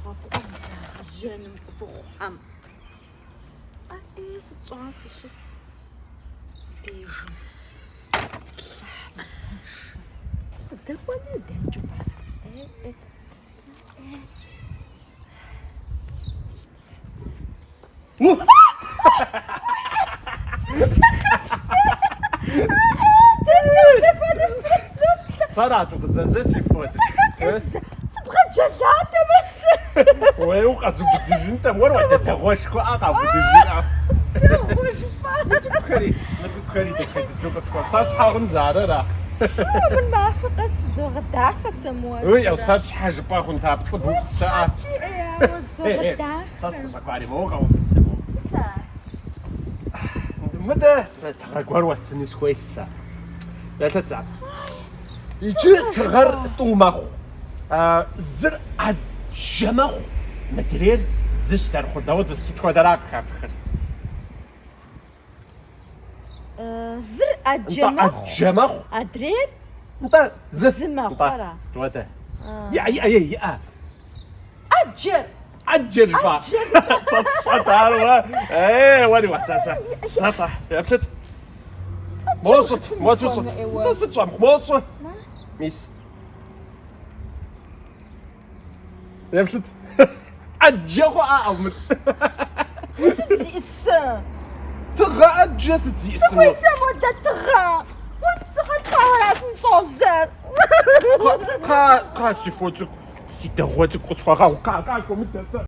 خافوا جانم صفوحهم ستعاصي شس بيجي زدوا ندهجوا صرعت وخزاجتي فوتك صبغة جلادة بس ويوقع بديجي انت مروح تغوش كو اقع بديجي ما تذكري ديك الدوق صار شحال نزارة من ما فقس زغدا قسموا وي صار شحال باغ نتا بصبو خصها زغدا صار شكاري موقع وفتسمو مدى ستغور وسني كويس لا تتعب يجي تغر طوماخو زر الجماخو مدرير زش سرخور داود ست كوادراك خافخر زر الجماخو أدرير انت زما خرا توته يا أجر عجل فا صص شطار واني وحساسة سطح يا بشت موصت ما توصل تصت شام موصت ميس يا بشت عجل أمر ستي السا تغى عجل ستي سوي سمودة تغى وانت سخنت راس نصوزر قا سيفوتك سيدغوتك وصفاغا وقا كوم انت